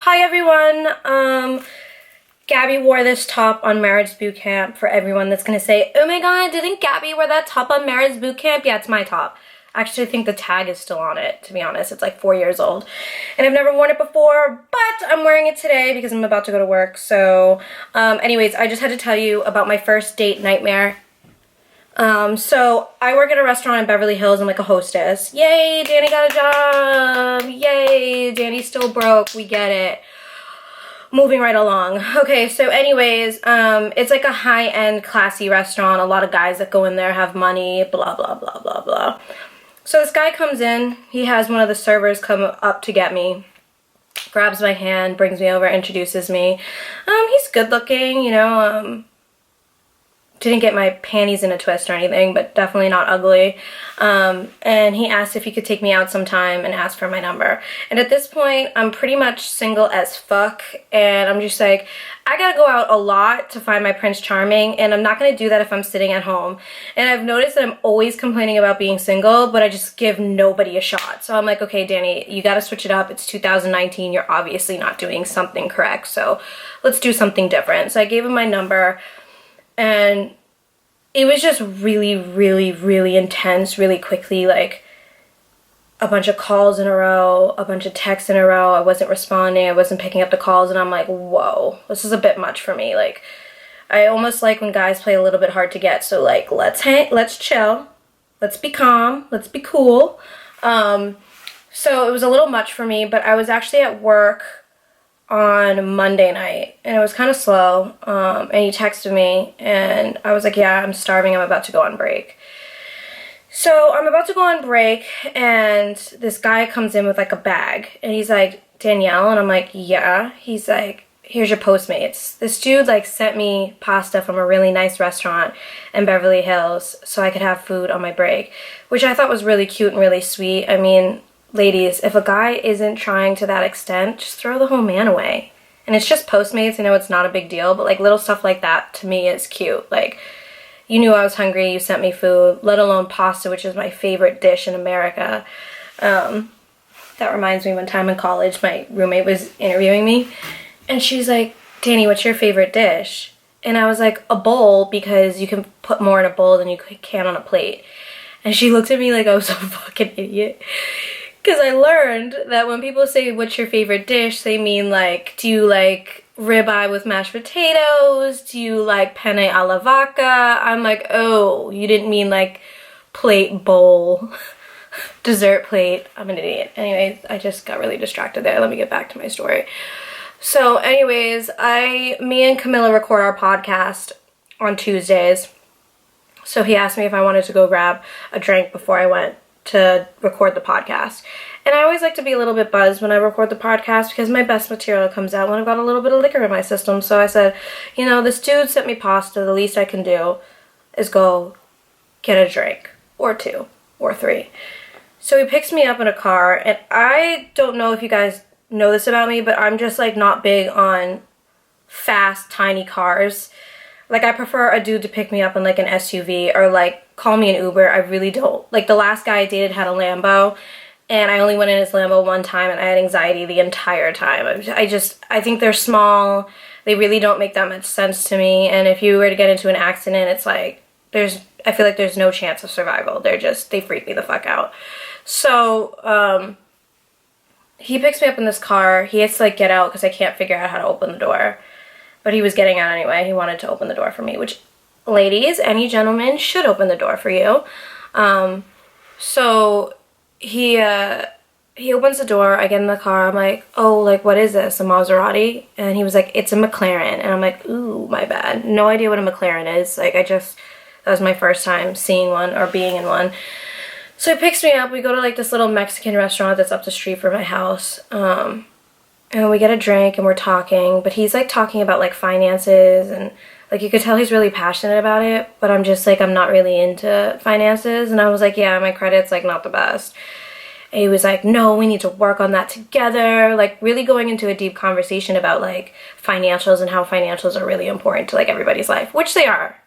Hi everyone. Gabby wore this top on Marriage Boot Camp. For everyone that's gonna say, oh my god, didn't Gabby wear that top on Marriage Boot Camp? Yeah, it's my top. Actually, I think the tag is still on it, to be honest. It's like 4 years old. And I've never worn it before, but I'm wearing it today because I'm about to go to work. So, anyways, I just had to tell you about my first date nightmare. So I work at a restaurant in Beverly Hills. I'm like a hostess. Yay, Danny got a job. Yay, Danny's still broke. We get it. Moving right along. Okay, so anyways, it's like a high-end classy restaurant. A lot of guys that go in there have money, blah, blah, blah, blah, blah. So this guy comes in. He has one of the servers come up to get me. Grabs my hand, brings me over, introduces me. He's good looking, you know, didn't get my panties in a twist or anything, but definitely not ugly. And he asked if he could take me out sometime and asked for my number. And at this point, I'm pretty much single as fuck. And I'm just like, I gotta go out a lot to find my Prince Charming. And I'm not gonna do that if I'm sitting at home. And I've noticed that I'm always complaining about being single, but I just give nobody a shot. So I'm like, okay, Danny, you gotta switch it up. It's 2019. You're obviously not doing something correct. So let's do something different. So I gave him my number. And it was just really, really, really intense, really quickly, like a bunch of calls in a row, a bunch of texts in a row. I wasn't responding, I wasn't picking up the calls, and I'm like, whoa, this is a bit much for me. Like, I almost like when guys play a little bit hard to get, so like, let's chill, let's be calm, let's be cool. So it was a little much for me, but I was actually at work on Monday night and it was kind of slow, and he texted me and I was like, yeah, I'm starving, I'm about to go on break. So I'm about to go on break and this guy comes in with like a bag and he's like, Danielle, and I'm like, yeah. He's like, here's your Postmates. This dude like sent me pasta from a really nice restaurant in Beverly Hills so I could have food on my break, which I thought was really cute and really sweet. I mean, ladies, if a guy isn't trying to that extent, just throw the whole man away. And it's just Postmates, I know it's not a big deal, but like little stuff like that to me is cute. Like, you knew I was hungry, you sent me food, let alone pasta, which is my favorite dish in America. That reminds me, one time in college, my roommate was interviewing me, and she's like, Danny, what's your favorite dish? And I was like, a bowl, because you can put more in a bowl than you can on a plate. And she looked at me like I was a fucking idiot. Because I learned that when people say, what's your favorite dish, they mean like, do you like ribeye with mashed potatoes? Do you like penne alla vodka? I'm like, oh, you didn't mean like plate, bowl, dessert plate. I'm an idiot. Anyways, I just got really distracted there. Let me get back to my story. So anyways, me and Camilla record our podcast on Tuesdays. So he asked me if I wanted to go grab a drink before I went to record the podcast. And I always like to be a little bit buzzed when I record the podcast because my best material comes out when I've got a little bit of liquor in my system. So I said, you know, this dude sent me pasta. The least I can do is go get a drink or two or three. So he picks me up in a car, and I don't know if you guys know this about me, but I'm just like not big on fast, tiny cars. Like, I prefer a dude to pick me up in like an SUV or like call me an Uber. I really don't. Like, the last guy I dated had a Lambo, and I only went in his Lambo one time, and I had anxiety the entire time. I think they're small. They really don't make that much sense to me. And if you were to get into an accident, it's like, I feel like there's no chance of survival. They freak me the fuck out. So, he picks me up in this car. He has to like get out because I can't figure out how to open the door. But he was getting out anyway. He wanted to open the door for me, which, ladies, any gentleman should open the door for you. So he opens the door. I get in the car. I'm like, oh, like, what is this, a Maserati? And he was like, it's a McLaren. And I'm like, ooh, my bad. No idea what a McLaren is. Like, that was my first time seeing one or being in one. So he picks me up. We go to like this little Mexican restaurant that's up the street from my house. And we get a drink and we're talking, but he's like talking about like finances, and like you could tell he's really passionate about it, but I'm just like, I'm not really into finances. And I was like, yeah, my credit's like not the best. And he was like, no, we need to work on that together. Like, really going into a deep conversation about like financials and how financials are really important to like everybody's life, which they are.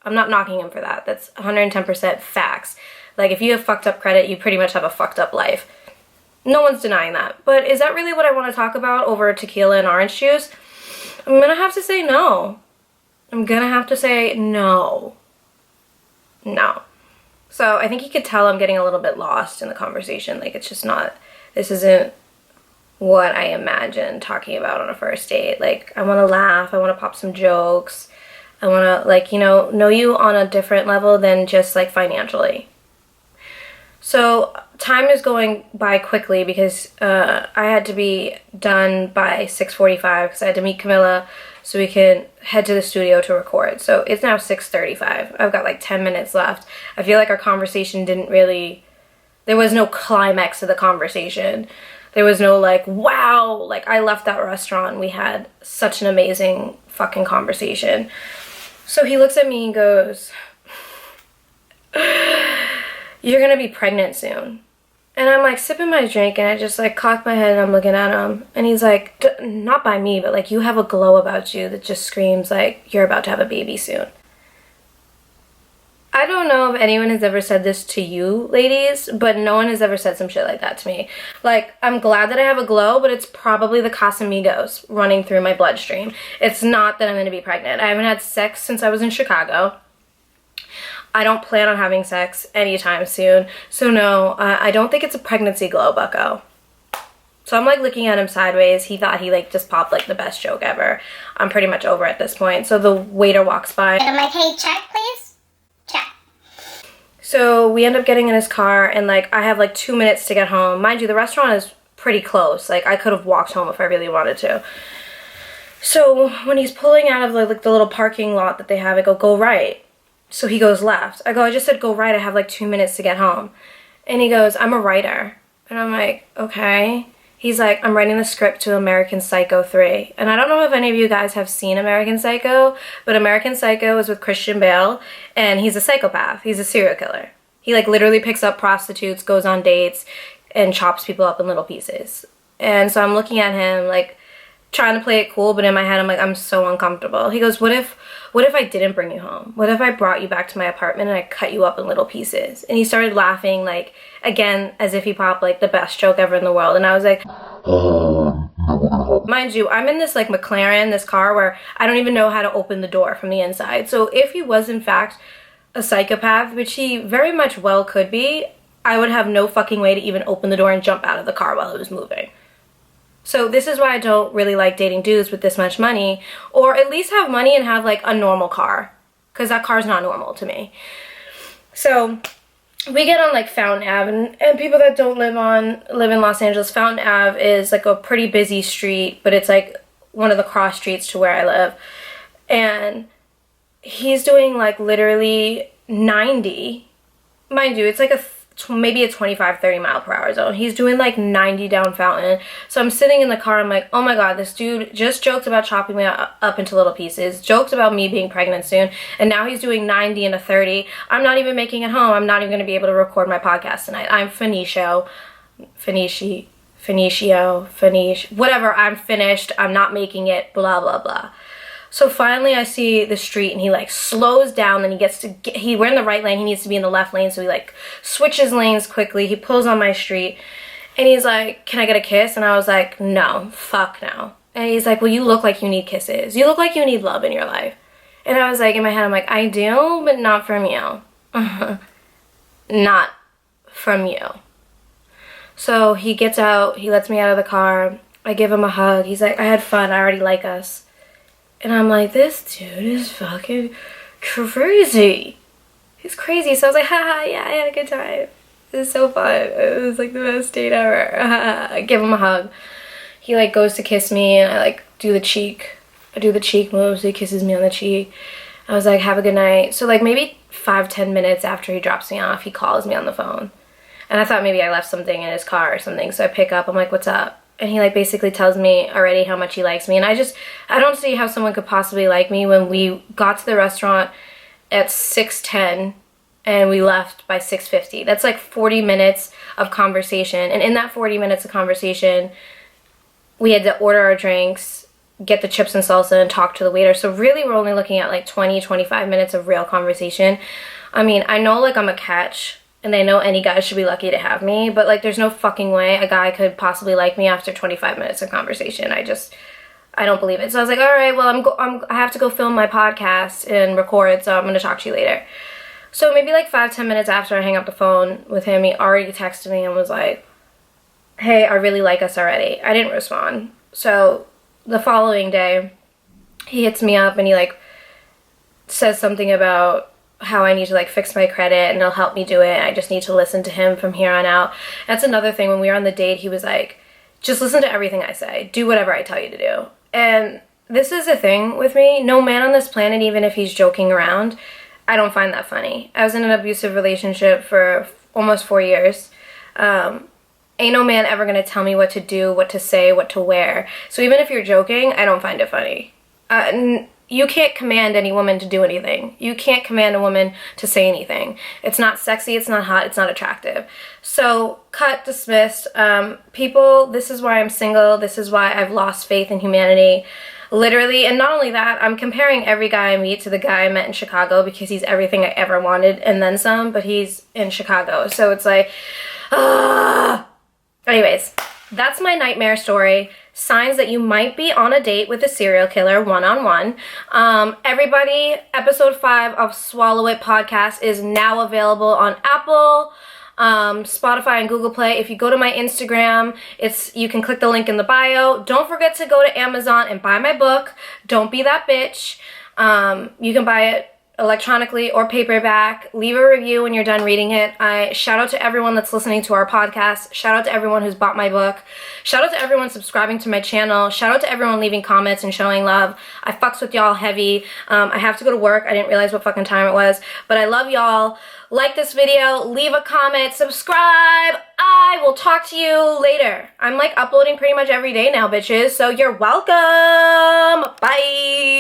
I'm not knocking him for that. That's 110% facts. Like, if you have fucked up credit, you pretty much have a fucked up life. No one's denying that. But is that really what I want to talk about over tequila and orange juice? I'm gonna have to say no. I'm gonna have to say no. No. So I think you could tell I'm getting a little bit lost in the conversation. Like, it's just not, this isn't what I imagined talking about on a first date. Like, I want to laugh. I want to pop some jokes. I want to, like, you know you on a different level than just, like, financially. So time is going by quickly because I had to be done by 6:45 because I had to meet Camilla so we can head to the studio to record. So it's now 6:35. I've got like 10 minutes left. I feel like our conversation didn't really, there was no climax to the conversation. There was no like, wow, like I left that restaurant. We had such an amazing fucking conversation. So he looks at me and goes, you're gonna be pregnant soon. And I'm like sipping my drink and I just like cock my head and I'm looking at him. And he's like, not by me, but like you have a glow about you that just screams like you're about to have a baby soon. I don't know if anyone has ever said this to you ladies, but no one has ever said some shit like that to me. Like, I'm glad that I have a glow, but it's probably the Casamigos running through my bloodstream. It's not that I'm gonna be pregnant. I haven't had sex since I was in Chicago. I don't plan on having sex anytime soon. So no, I don't think it's a pregnancy glow, bucko. So I'm like looking at him sideways. He thought he like just popped like the best joke ever. I'm pretty much over at this point. So the waiter walks by. And I'm like, hey, check please? Check. So we end up getting in his car and like I have like 2 minutes to get home. Mind you, the restaurant is pretty close. Like I could have walked home if I really wanted to. So when he's pulling out of like the little parking lot that they have, I go right. So he goes left. I go, I just said go right. I have like 2 minutes to get home. And he goes, I'm a writer. And I'm like, okay. He's like, I'm writing the script to American Psycho 3. And I don't know if any of you guys have seen American Psycho, but American Psycho is with Christian Bale. And he's a psychopath. He's a serial killer. He like literally picks up prostitutes, goes on dates, and chops people up in little pieces. And so I'm looking at him like trying to play it cool, but in my head I'm like, I'm so uncomfortable. He goes, what if I didn't bring you home? What if I brought you back to my apartment and I cut you up in little pieces? And he started laughing, like, again, as if he popped like the best joke ever in the world. And I was like, mind you, I'm in this like McLaren, this car where I don't even know how to open the door from the inside. So if he was in fact a psychopath, which he very much well could be, I would have no fucking way to even open the door and jump out of the car while it was moving. So this is why I don't really like dating dudes with this much money, or at least have money and have like a normal car, because that car's not normal to me. So we get on like Fountain Ave, and people that don't live in Los Angeles, Fountain Ave is like a pretty busy street, but it's like one of the cross streets to where I live. And he's doing like literally 90. Mind you, it's like maybe a 25-30 mile per hour zone. He's doing like 90 down Fountain. So I'm sitting in the car, I'm like, oh my god, this dude just joked about chopping me up into little pieces, joked about me being pregnant soon, and now he's doing 90 and a 30. I'm not even making it home. I'm not even going to be able to record my podcast tonight. I'm whatever, I'm finished. I'm not making it, blah blah blah. So finally I see the street and he like slows down and we're in the right lane, he needs to be in the left lane, so he like switches lanes quickly, he pulls on my street and he's like, can I get a kiss? And I was like, no, fuck no. And he's like, well, you look like you need kisses. You look like you need love in your life. And I was like, in my head, I'm like, I do, but not from you. Not from you. So he gets out, he lets me out of the car, I give him a hug, he's like, I had fun, I already like us. And I'm like, this dude is fucking crazy. He's crazy. So I was like, haha, yeah, I had a good time. It was so fun. It was like the best date ever. I give him a hug. He like goes to kiss me and I like do the cheek. I do the cheek moves. He kisses me on the cheek. I was like, have a good night. So like maybe 5-10 minutes after he drops me off, he calls me on the phone. And I thought maybe I left something in his car or something. So I pick up. I'm like, what's up? And he like basically tells me already how much he likes me. And I don't see how someone could possibly like me when we got to the restaurant at 6:10 and we left by 6:50. That's like 40 minutes of conversation. And in that 40 minutes of conversation, we had to order our drinks, get the chips and salsa, and talk to the waiter. So really we're only looking at like 20-25 minutes of real conversation. I mean, I know like I'm a catch and I know any guy should be lucky to have me, but like there's no fucking way a guy could possibly like me after 25 minutes of conversation. I don't believe it. So I was like, all right, well, I have to go film my podcast and record, so I'm going to talk to you later. So maybe like 5-10 minutes after I hang up the phone with him, he already texted me and was like, hey, I really like us already. I didn't respond. So the following day, he hits me up and he like says something about how I need to like fix my credit and he'll help me do it. I just need to listen to him from here on out. That's another thing. When we were on the date, he was like, just listen to everything I say. Do whatever I tell you to do. And this is the thing with me. No man on this planet, even if he's joking around, I don't find that funny. I was in an abusive relationship for almost 4 years. Ain't no man ever gonna tell me what to do, what to say, what to wear. So even if you're joking, I don't find it funny. You can't command any woman to do anything. You can't command a woman to say anything. It's not sexy, it's not hot, it's not attractive. So, cut, dismissed. People, this is why I'm single. This is why I've lost faith in humanity. Literally, and not only that, I'm comparing every guy I meet to the guy I met in Chicago because he's everything I ever wanted and then some, but he's in Chicago. So it's like, Anyways, that's my nightmare story. Signs that you might be on a date with a serial killer one-on-one. Everybody, episode 5 of Swallow It podcast is now available on Apple, Spotify, and Google Play. If you go to my Instagram, you can click the link in the bio. Don't forget to go to Amazon and buy my book, Don't Be That Bitch. You can buy it electronically or paperback. Leave a review when you're done reading it. I shout out to everyone that's listening to our podcast. Shout out to everyone who's bought my book. Shout out to everyone subscribing to my channel. Shout out to everyone leaving comments and showing love. I fucks with y'all heavy. I have to go to work. I didn't realize what fucking time it was, but I love y'all. Like this video, leave a comment, subscribe. I will talk to you later. I'm like uploading pretty much every day now, bitches, so you're welcome. Bye.